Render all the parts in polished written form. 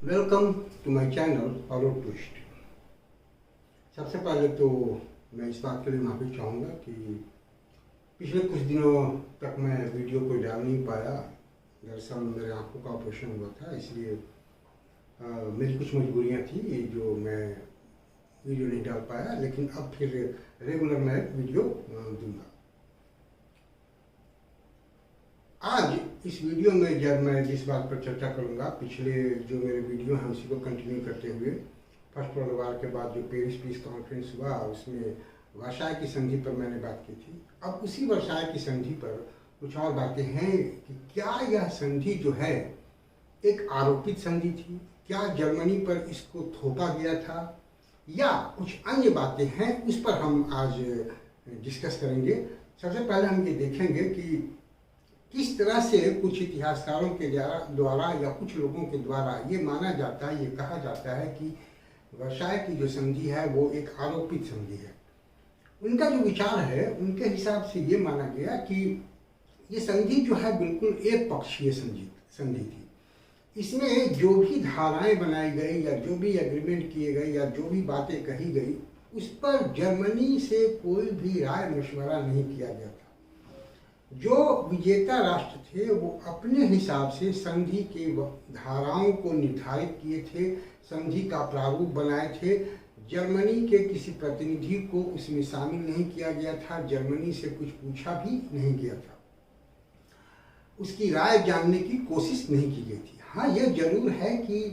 Welcome to my channel follow twist. सबसे पहले तो मैं इस बात के लिए माफ़ी चाहूँगा कि पिछले कुछ दिनों तक मैं वीडियो को डाल नहीं पाया। दरअसल मेरे आंखों का ऑपरेशन हुआ था, इसलिए मेरी कुछ मजबूरियाँ थी जो मैं वीडियो नहीं डाल पाया, लेकिन अब फिर रेगुलर मैं वीडियो दूंगा। आज इस वीडियो में जब मैं जिस बात पर चर्चा करूंगा, पिछले जो मेरे वीडियो हैं उसी को कंटिन्यू करते हुए फर्स्ट वर्ल्ड वार के बाद जो पेरिस पीस कॉन्फ्रेंस हुआ उसमें वर्साय की संधि पर मैंने बात की थी। अब उसी वर्साय की संधि पर कुछ और बातें हैं कि क्या यह संधि जो है एक आरोपित संधि थी, क्या जर्मनी पर इसको थोपा गया था, या कुछ अन्य बातें हैं, उस पर हम आज डिस्कस करेंगे। सबसे पहले हम ये देखेंगे कि किस तरह से कुछ इतिहासकारों के द्वारा या कुछ लोगों के द्वारा ये माना जाता है, ये कहा जाता है कि वर्साय की जो संधि है वो एक आरोपित संधि है। उनका जो विचार है, उनके हिसाब से ये माना गया कि ये संधि जो है बिल्कुल एक पक्षीय संधि थी। इसमें जो भी धाराएं बनाई गई या जो भी एग्रीमेंट किए गए या जो भी बातें कही गई, उस पर जर्मनी से कोई भी राय मशवरा नहीं किया गया था। जो विजेता राष्ट्र थे वो अपने हिसाब से संधि के धाराओं को निर्धारित किए थे, संधि का प्रारूप बनाए थे। जर्मनी के किसी प्रतिनिधि को उसमें शामिल नहीं किया गया था, जर्मनी से कुछ पूछा भी नहीं गया था, उसकी राय जानने की कोशिश नहीं की गई थी। हाँ, यह जरूर है कि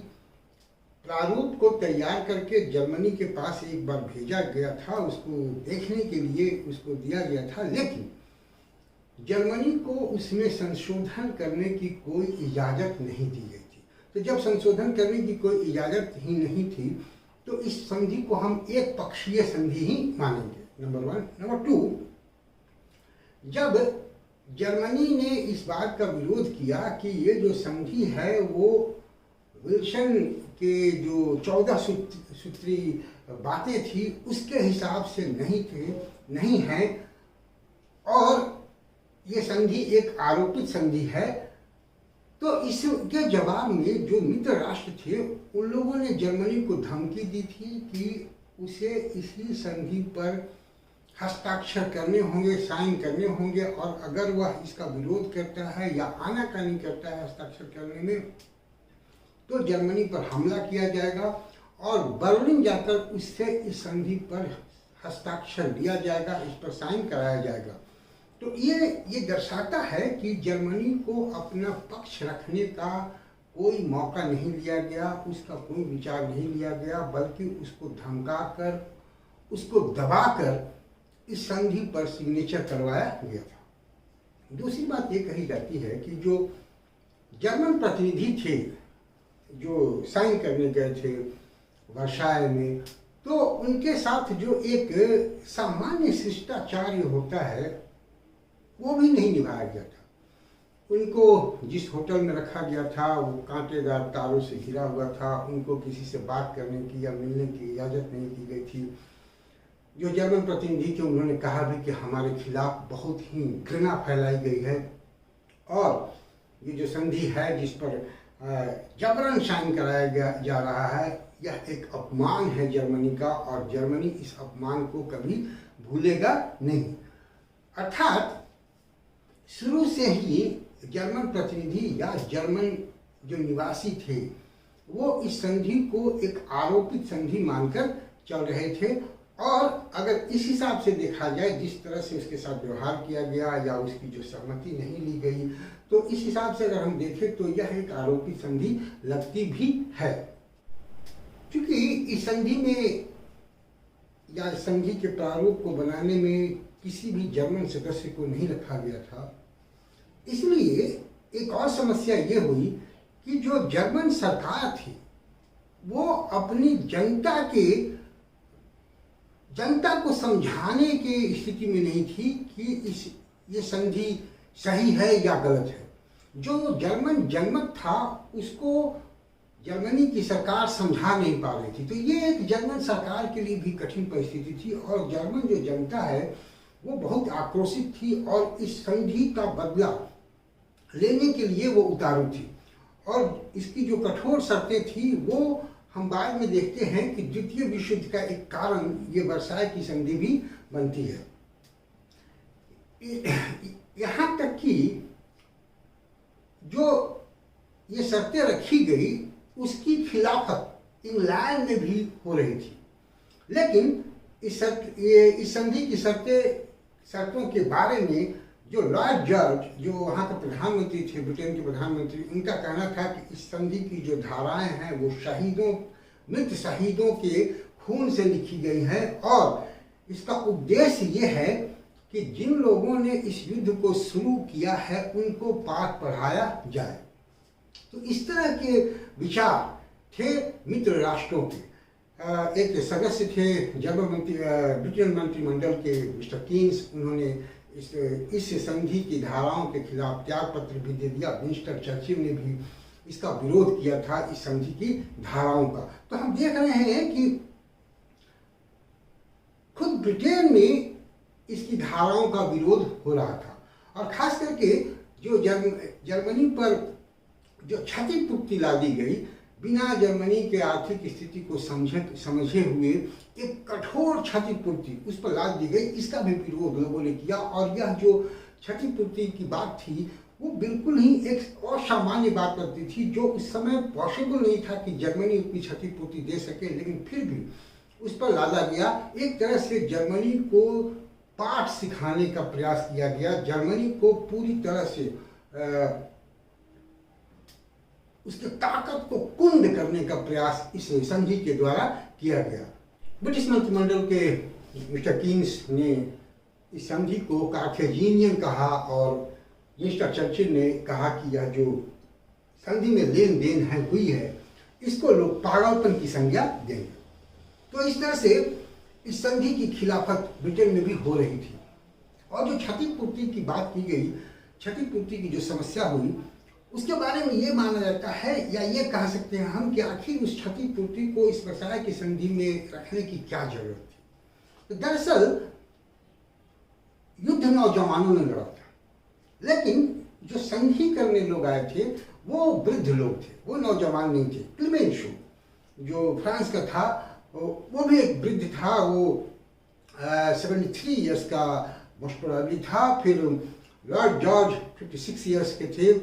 प्रारूप को तैयार करके जर्मनी के पास एक बार भेजा गया था, उसको देखने के लिए उसको दिया गया था, लेकिन जर्मनी को उसमें संशोधन करने की कोई इजाज़त नहीं दी गई थी। तो जब संशोधन करने की कोई इजाज़त ही नहीं थी तो इस संधि को हम एक पक्षीय संधि ही मानेंगे, नंबर 1। नंबर 2, जब जर्मनी ने इस बात का विरोध किया कि ये जो संधि है वो विल्सन के जो 14 सूत्री बातें थी उसके हिसाब से नहीं है और ये संधि एक आरोपित संधि है, तो इसके जवाब में जो मित्र राष्ट्र थे उन लोगों ने जर्मनी को धमकी दी थी कि उसे इसी संधि पर हस्ताक्षर करने होंगे, साइन करने होंगे, और अगर वह इसका विरोध करता है या आनाकानी करता है हस्ताक्षर करने में तो जर्मनी पर हमला किया जाएगा और बर्लिन जाकर उससे इस संधि पर हस्ताक्षर लिया जाएगा, इस पर साइन कराया जाएगा। तो ये दर्शाता है कि जर्मनी को अपना पक्ष रखने का कोई मौका नहीं दिया गया, उसका कोई विचार नहीं लिया गया, बल्कि उसको धमकाकर, उसको दबाकर इस संधि पर सिग्नेचर करवाया गया था। दूसरी बात ये कही जाती है कि जो जर्मन प्रतिनिधि थे जो साइन करने गए थे वर्साय में, तो उनके साथ जो एक सामान्य शिष्टाचार होता है वो भी नहीं निभाया गया था। उनको जिस होटल में रखा गया था वो कांटेदार तारों से घिरा हुआ था, उनको किसी से बात करने की या मिलने की इजाज़त नहीं दी गई थी। जो जर्मन प्रतिनिधि थे उन्होंने कहा भी कि हमारे खिलाफ बहुत ही घृणा फैलाई गई है और ये जो संधि है जिस पर जबरन साइन कराया जा रहा है, यह एक अपमान है जर्मनी का और जर्मनी इस अपमान को कभी भूलेगा नहीं। अर्थात शुरू से ही जर्मन प्रतिनिधि या जर्मन जो निवासी थे वो इस संधि को एक आरोपित संधि मानकर चल रहे थे, और अगर इस हिसाब से देखा जाए जिस तरह से उसके साथ व्यवहार किया गया या उसकी जो सहमति नहीं ली गई, तो इस हिसाब से अगर हम देखें तो यह एक आरोपित संधि लगती भी है। क्योंकि इस संधि में या संधि के प्रारूप को बनाने में किसी भी जर्मन सदस्य को नहीं रखा गया था, इसलिए एक और समस्या ये हुई कि जो जर्मन सरकार थी वो अपनी जनता को समझाने की स्थिति में नहीं थी कि ये संधि सही है या गलत है। जो जर्मन जनमत था उसको जर्मनी की सरकार समझा नहीं पा रही थी, तो ये एक जर्मन सरकार के लिए भी कठिन परिस्थिति थी और जर्मन जो जनता है वो बहुत आक्रोशित थी और इस संधि का बदला लेने के लिए वो उतारू थी। और इसकी जो कठोर शर्तें थी वो हम बाद में देखते हैं कि द्वितीय विश्व युद्ध का एक कारण ये वर्साय की संधि भी बनती है। यहाँ तक कि जो ये शर्तें रखी गई उसकी खिलाफत इंग्लैंड में भी हो रही थी, लेकिन इस संधि की शर्तों के बारे में जो लॉर्ड जॉर्ज, जो वहाँ के प्रधानमंत्री थे, ब्रिटेन के प्रधानमंत्री, उनका कहना था कि इस संधि की जो धाराएं हैं वो मृत शहीदों के खून से लिखी गई है और इसका उद्देश्य ये है कि जिन लोगों ने इस युद्ध को शुरू किया है उनको पाठ पढ़ाया जाए। तो इस तरह के विचार थे मित्र राष्ट्रों के। एक सदस्य थे ब्रिटेन मंत्रिमंडल के मिस्टर कीन्स, उन्होंने इस संधि की धाराओं के खिलाफ त्याग पत्र भी दे दिया। विंस्टन चर्चिल ने भी इसका विरोध किया था, इस संधि की धाराओं का। तो हम देख रहे हैं कि खुद ब्रिटेन में इसकी धाराओं का विरोध हो रहा था और खास करके जो जर्मनी पर जो क्षतिपूर्ति ला दी गई बिना जर्मनी के आर्थिक स्थिति को समझे हुए, एक कठोर क्षतिपूर्ति उस पर लाद दी गई, इसका भी विरोध लोगों ने किया। और यह जो क्षतिपूर्ति की बात थी वो बिल्कुल ही एक असामान्य बात करती थी, जो उस समय पॉसिबल नहीं था कि जर्मनी उतनी क्षतिपूर्ति दे सके, लेकिन फिर भी उस पर लादा गया। एक तरह से जर्मनी को पाठ सिखाने का प्रयास किया गया, जर्मनी को पूरी तरह से उसकी ताकत को कुंद करने का प्रयास इस संधि के द्वारा किया गया। ब्रिटिश मंत्रिमंडल के मिस्टर कीन्स ने इस संधि को कार्थेजिनियन कहा और मिस्टर चर्चिल ने कहा कि यह जो संधि में लेन देन है हुई है इसको लोग पागलपन की संज्ञा देंगे। तो इस तरह से इस संधि की खिलाफत ब्रिटेन में भी हो रही थी और जो क्षतिपूर्ति की बात की गई, क्षतिपूर्ति की जो समस्या हुई, उसके बारे में ये माना जाता है या ये कह सकते हैं हम कि आखिर उस क्षतिपूर्ति को इस वर्साय की संधि में रखने की क्या जरूरत थी। तो दरअसल युद्ध नौजवानों ने लड़ा था, लेकिन जो संधि करने लोग आए थे वो वृद्ध लोग थे, वो नौजवान नहीं थे। क्लेमेंशो जो फ्रांस का था वो भी एक वृद्ध था, वो 73 ईयर्स का मोस्ट प्रोबेबली था। फिर लॉर्ड जॉर्ज 56 ईयर्स के थे,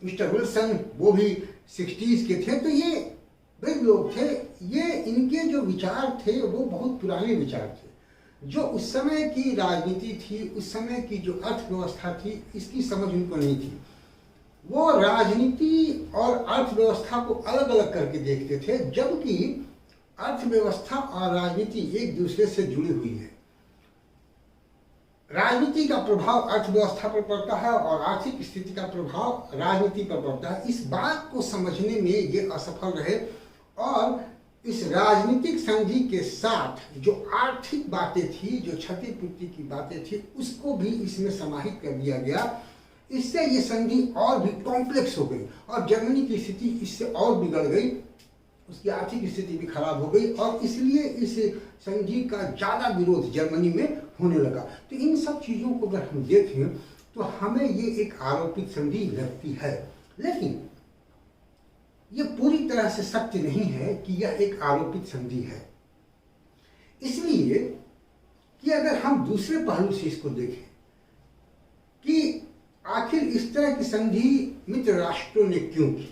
मिस्टर विल्सन वो भी 60s के थे। तो ये वृद्ध लोग थे, ये इनके जो विचार थे वो बहुत पुराने विचार थे। जो उस समय की राजनीति थी, उस समय की जो अर्थव्यवस्था थी, इसकी समझ उनको नहीं थी। वो राजनीति और अर्थव्यवस्था को अलग अलग करके देखते थे, जबकि अर्थव्यवस्था और राजनीति एक दूसरे से जुड़ी हुई है। राजनीति का प्रभाव अर्थव्यवस्था पर पड़ता है और आर्थिक स्थिति का प्रभाव राजनीति पर पड़ता है। इस बात को समझने में ये असफल रहे और इस राजनीतिक संधि के साथ जो आर्थिक बातें थी, जो क्षतिपूर्ति की बातें थी, उसको भी इसमें समाहित कर दिया गया। इससे ये संधि और भी कॉम्प्लेक्स हो गई और जर्मनी की स्थिति इससे और बिगड़ गई, उसकी आर्थिक स्थिति भी खराब हो गई और इसलिए इस संधि का ज़्यादा विरोध जर्मनी में होने लगा। तो इन सब चीज़ों को अगर हम देखें तो हमें ये एक आरोपित संधि लगती है, लेकिन ये पूरी तरह से सत्य नहीं है कि यह एक आरोपित संधि है। इसलिए कि अगर हम दूसरे पहलू से इसको देखें कि आखिर इस तरह की संधि मित्र राष्ट्रों ने क्यों की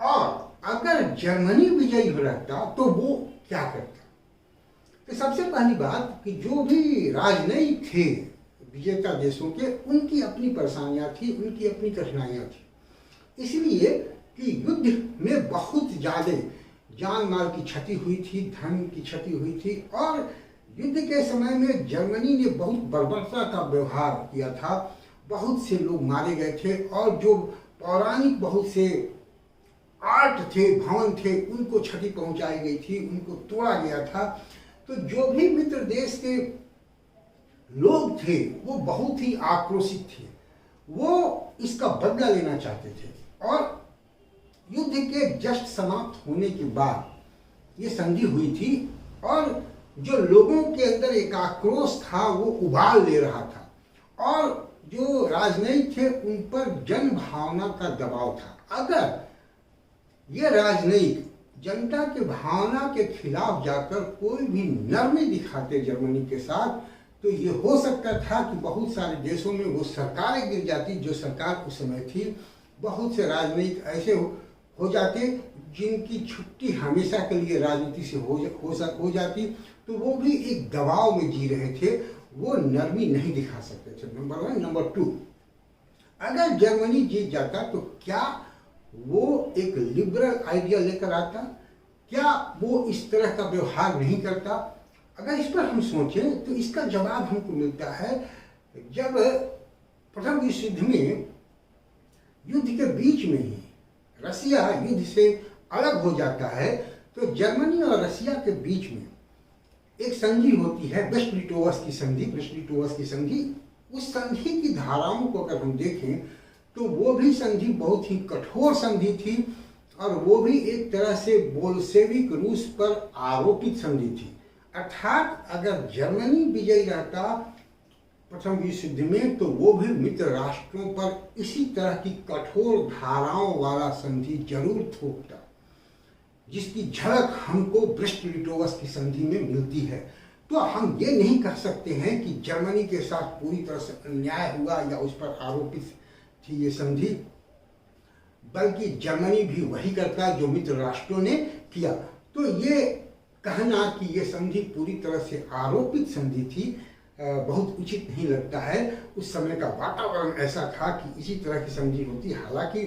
और अगर जर्मनी विजयी हो रहता तो वो क्या करता। तो सबसे पहली बात कि जो भी राजनयिक थे विजेता देशों के, उनकी अपनी परेशानियां थी, उनकी अपनी कठिनाइयां थी। इसलिए कि युद्ध में बहुत ज़्यादा जान माल की क्षति हुई थी, धन की क्षति हुई थी और युद्ध के समय में जर्मनी ने बहुत बर्बरता का व्यवहार किया था। बहुत से लोग मारे गए थे और जो पौराणिक बहुत से आर्ट थे, भवन थे, उनको क्षति पहुंचाई गई थी, उनको तोड़ा गया था। तो जो भी मित्र देश के लोग थे वो बहुत ही आक्रोशित थे, वो इसका बदला लेना चाहते थे और युद्ध के जस्ट समाप्त होने के बाद ये संधि हुई थी और जो लोगों के अंदर एक आक्रोश था वो उबाल ले रहा था और जो राजनयिक थे उन पर जन भावना का दबाव था। अगर ये राजनयिक जनता के भावना के खिलाफ जाकर कोई भी नरमी दिखाते जर्मनी के साथ, तो ये हो सकता था कि बहुत सारे देशों में वो सरकारें गिर जाती जो सरकार उस समय थी। बहुत से राजनयिक ऐसे हो जाते जिनकी छुट्टी हमेशा के लिए राजनीति से हो जाती, तो वो भी एक दबाव में जी रहे थे, वो नरमी नहीं दिखा सकते थे। नंबर 1। नंबर 2, अगर जर्मनी जीत जाता तो क्या वो एक लिबरल आइडिया लेकर आता? क्या वो इस तरह का व्यवहार नहीं करता? अगर इस पर हम सोचें तो इसका जवाब हमको मिलता है जब प्रथम विश्व युद्ध में युद्ध के बीच में ही रसिया युद्ध से अलग हो जाता है, तो जर्मनी और रसिया के बीच में एक संधि होती है, ब्रेस्ट-लिटोवस की संधि। उस संधि की धाराओं को अगर हम देखें तो वो भी संधि बहुत ही कठोर संधि थी और वो भी एक तरह से बोल्शेविक रूस पर आरोपित संधि थी। अर्थात अगर जर्मनी विजयी रहता प्रथम विश्व युद्ध में तो वो भी मित्र राष्ट्रों पर इसी तरह की कठोर धाराओं वाला संधि जरूर थोपता, जिसकी झलक हमको ब्रेस्ट-लिटोवस की संधि में मिलती है। तो हम ये नहीं कह सकते हैं कि जर्मनी के साथ पूरी तरह से अन्याय हुआ या उस पर आरोपित थी ये संधि, बल्कि जर्मनी भी वही करता जो मित्र राष्ट्रों ने किया। तो ये कहना कि ये संधि पूरी तरह से आरोपित संधि थी बहुत उचित नहीं लगता है। उस समय का वातावरण ऐसा था कि इसी तरह की संधि होती। हालांकि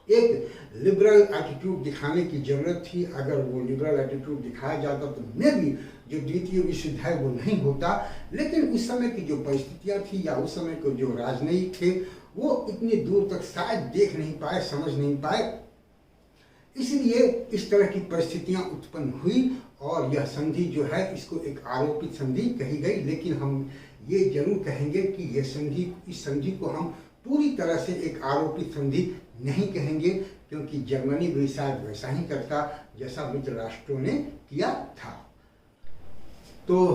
एक लिबरल एटीट्यूड दिखाने की जरूरत थी। अगर वो लिबरल एटीट्यूड दिखाया जाता तो मे भी जो द्वितीय विश्व युद्ध है वो नहीं होता। लेकिन उस समय की जो परिस्थितियां थी या उस समय के जो राजनयिक थे वो इतनी दूर तक शायद देख नहीं पाए, समझ नहीं पाए, इसलिए इस तरह की परिस्थितियां उत्पन्न हुई और यह संधि जो है इसको एक आरोपित संधि कही गई। लेकिन हम ये जरूर कहेंगे कि इस संधि को हम पूरी तरह से एक आरोपित संधि नहीं कहेंगे, क्योंकि जर्मनी भी शायद वैसा ही करता जैसा मित्र राष्ट्रों ने किया था। तो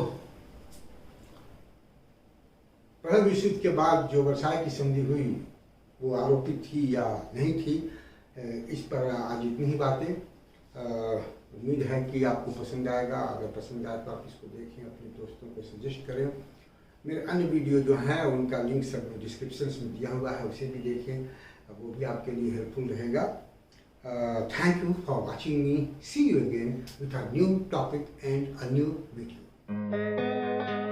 प्रथम विश्व युद्ध के बाद जो वर्साई की संधि हुई वो आरोपित थी या नहीं थी, इस पर आज इतनी ही बातें। उम्मीद है कि आपको पसंद आएगा। अगर पसंद आए तो आप इसको देखें, अपने दोस्तों को सजेस्ट करें। मेरे अन्य वीडियो जो हैं उनका लिंक सब डिस्क्रिप्शन में दिया हुआ है, उसे भी देखें, वो भी आपके लिए हेल्पफुल रहेगा। Thank you for watching me. See you again with a new topic and a new video.